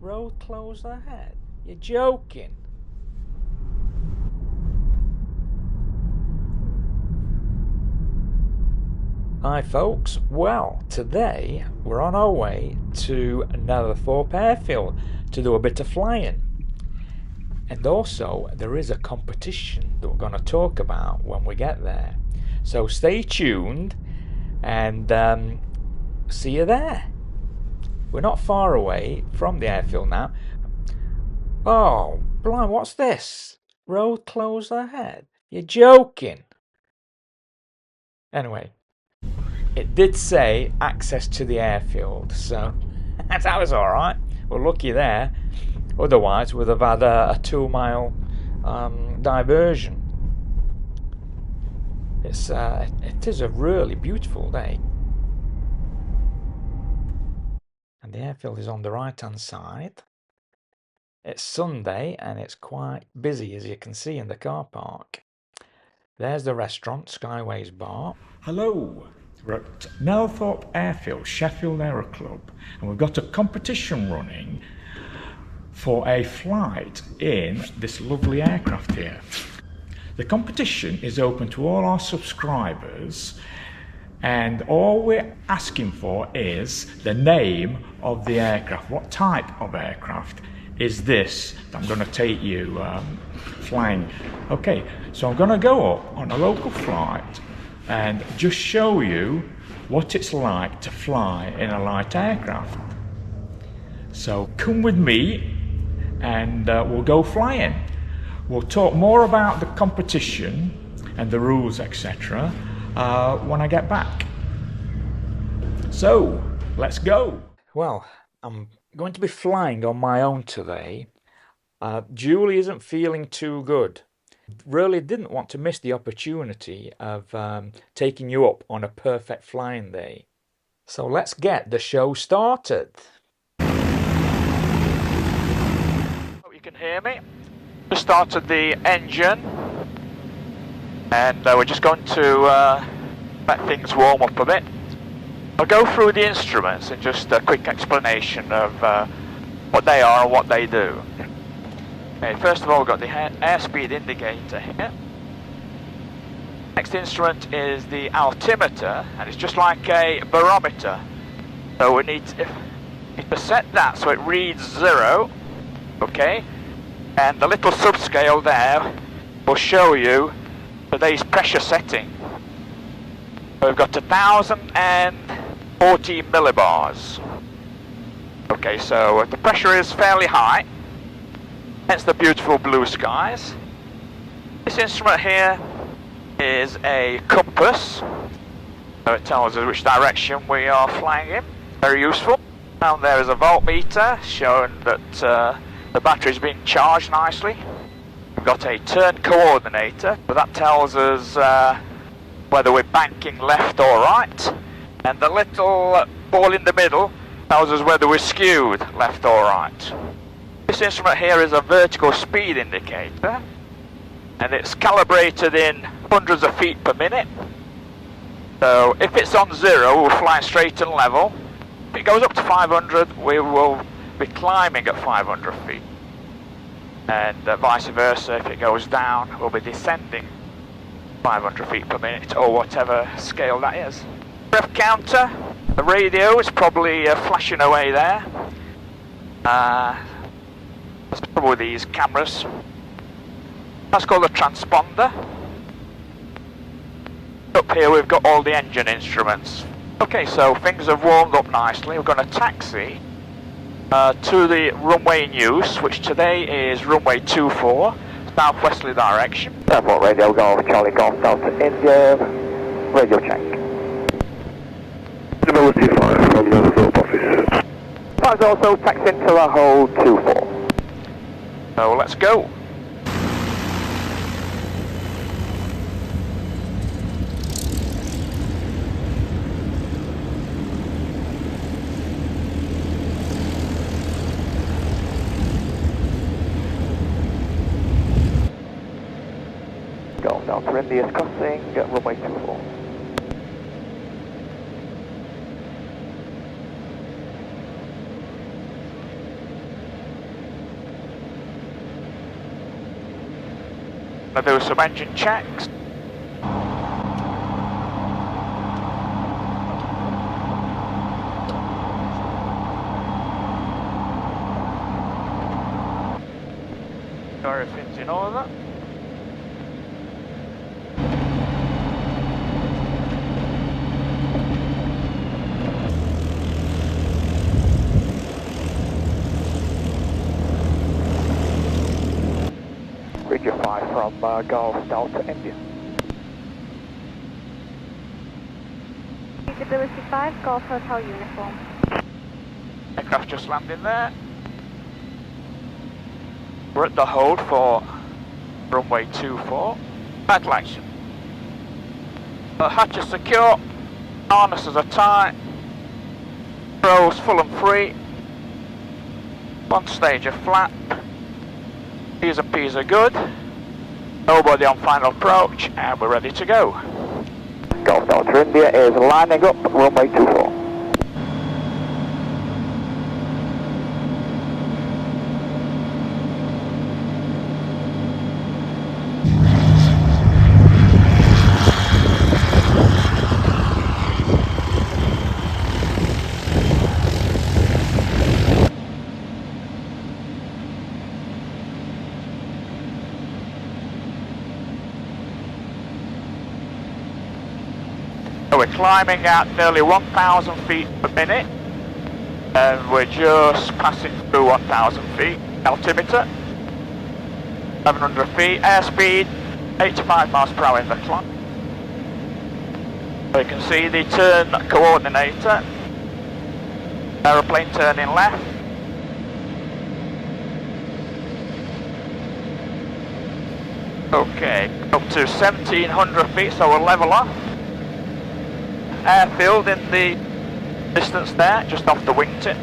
Road closed ahead. You're joking. Hi folks, well today we're on our way to Netherthorpe airfield to do a bit of flying, and also there is a competition that we're going to talk about when we get there, so stay tuned and see you there. We're not far away from the airfield now. Oh blind, what's this? Road closed ahead. You're joking. Anyway, it did say access to the airfield, so that was alright. We're lucky there. Otherwise, we'd have had a 2-mile diversion. It is a really beautiful day. And the airfield is on the right hand side. It's Sunday and it's quite busy, as you can see, in the car park. There's the restaurant, Skyways Bar. Hello, we're at Netherthorpe Airfield, Sheffield Aero Club, and we've got a competition running for a flight in this lovely aircraft here. The competition is open to all our subscribers, and all we're asking for is the name of the aircraft. What type of aircraft is this that I'm going to take you flying? Okay, so I'm going to go up on a local flight and just show you what it's like to fly in a light aircraft. So come with me and we'll go flying. We'll talk more about the competition and the rules, etc. When I get back. So let's go. Well, I'm going to be flying on my own today. Julie isn't feeling too good. Really didn't want to miss the opportunity of taking you up on a perfect flying day. So let's get the show started. Hope you can hear me. Just started the engine, and we're just going to let things warm up a bit. I'll go through the instruments and just a quick explanation of what they are and what they do. Okay, first of all, we've got the airspeed indicator here. Next instrument is the altimeter, and it's just like a barometer. So we need to set that so it reads 0, okay? And the little subscale there will show you today's pressure setting. So we've got 1,040 millibars. Okay, so the pressure is fairly high, hence the beautiful blue skies. This instrument here is a compass, so it tells us which direction we are flying in. Very useful. Down there is a voltmeter showing that the battery is being charged nicely. We've got a turn coordinator, but that tells us whether we're banking left or right, and the little ball in the middle tells us whether we're skewed left or right. This instrument here is a vertical speed indicator, and it's calibrated in hundreds of feet per minute. So if it's on 0, we're flying straight and level. If it goes up to 500, we will be climbing at 500 feet. And vice versa, if it goes down, we'll be descending 500 feet per minute, or whatever scale that is. Ref counter, the radio is probably flashing away there. That's probably these cameras. That's called a transponder. Up here we've got all the engine instruments. Okay, so things have warmed up nicely. We're going to taxi to the runway in use, which today is runway 24, southwesterly direction. Airport radio Golf, Charlie Golf, Delta India, radio check. Stability 5 from Netherthorpe office. 5 also taxiing to a hold 24. So let's go. Golf Delta India is crossing runway 24. I'll do some engine checks. Everything's in order. Bridge 5 from Golf Delta India. Feasibility 5, Golf Hotel Uniform. Aircraft just landing there. We're at the hold for runway 24. Battle action. The hatch is secure. Harnesses are tight. Throws full and free. One stage of flap. T's and P's are good. Nobody on final approach, and we're ready to go. Golf Delta India is lining up runway 24. We're climbing at nearly 1,000 feet per minute, and we're just passing through 1,000 feet. Altimeter 700 feet, airspeed 85 miles per hour in the climb. So you can see the turn coordinator. Aeroplane turning left. Okay, up to 1,700 feet, so we'll level off. Airfield in the distance there, just off the wingtip,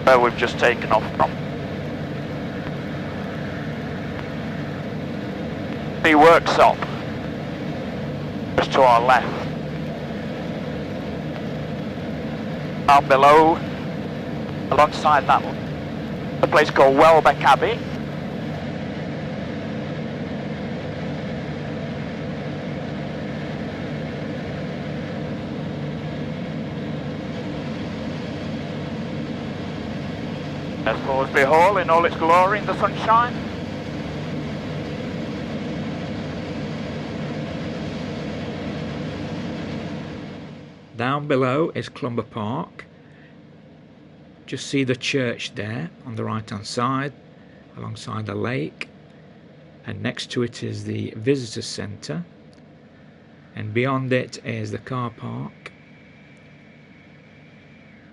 where we've just taken off from. The workshop, just to our left. Down below, alongside that one, a place called Welbeck Abbey. There's Thorsby Hall in all its glory in the sunshine. Down below is Clumber Park. Just see the church there on the right hand side alongside the lake, and next to it is the visitor centre, and beyond it is the car park.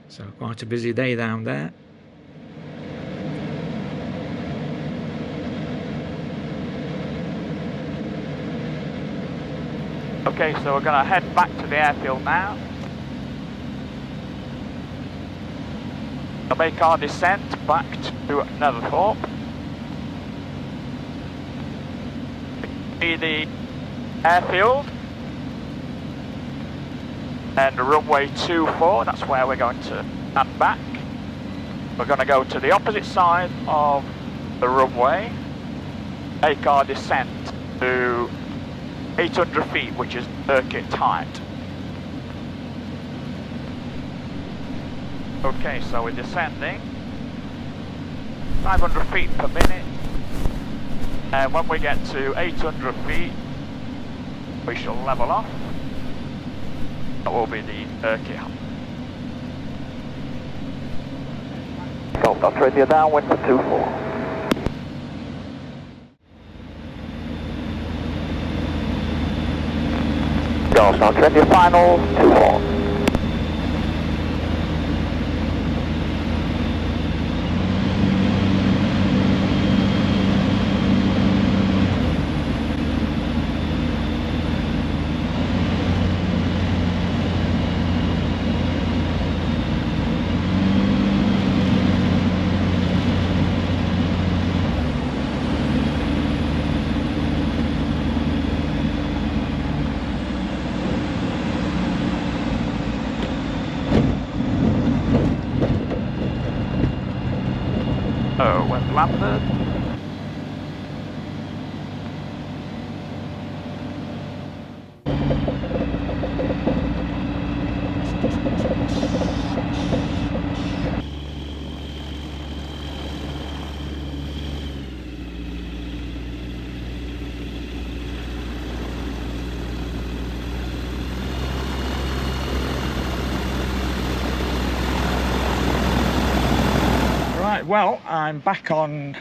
So quite a busy day down there. Okay, so we're going to head back to the airfield now. We'll make our descent back to Netherthorpe. See the airfield and runway 24, that's where we're going to land back. We're going to go to the opposite side of the runway, make our descent to 800 feet, which is circuit height. Okay, so we're descending 500 feet per minute, and when we get to 800 feet we shall level off. That will be the circuit height. Golf Delta India downwind for 24. Golf Delta India final 24. When landed. Right, well, I'm back on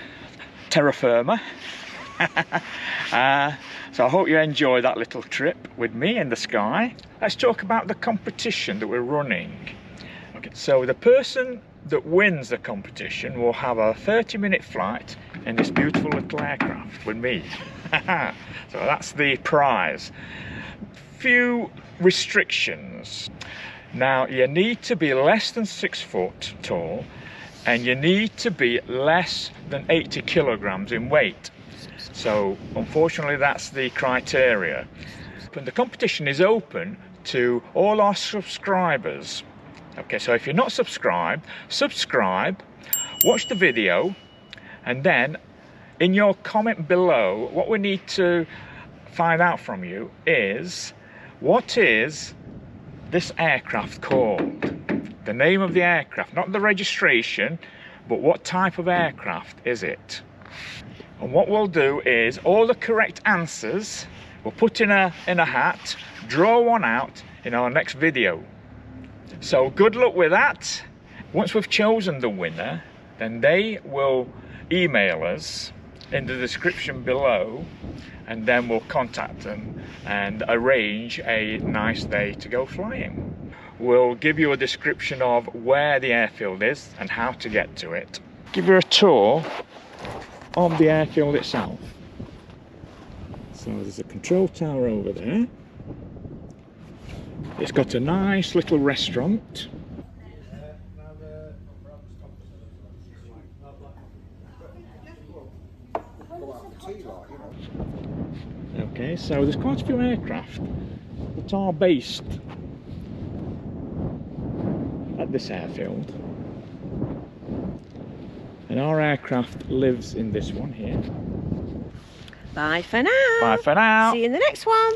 terra firma. So I hope you enjoy that little trip with me in the sky. Let's talk about the competition that we're running. Okay, so the person that wins the competition will have a 30-minute flight in this beautiful little aircraft with me. So that's the prize. Few restrictions. Now, you need to be less than 6 foot tall, and you need to be less than 80 kilograms in weight. So unfortunately that's the criteria. But the competition is open to all our subscribers. Okay, so if you're not subscribed, subscribe, watch the video, and then in your comment below, what we need to find out from you is, what is this aircraft called? The name of the aircraft, not the registration, but what type of aircraft is it? And what we'll do is all the correct answers we'll put in a hat, draw one out in our next video. So good luck with that. Once we've chosen the winner, then they will email us in the description below, and then we'll contact them and arrange a nice day to go flying. We'll give you a description of where the airfield is and how to get to it. Give you a tour of the airfield itself. So there's a control tower over there. It's got a nice little restaurant. Okay, so there's quite a few aircraft that are based at this airfield. And our aircraft lives in this one here. Bye for now. Bye for now. See you in the next one.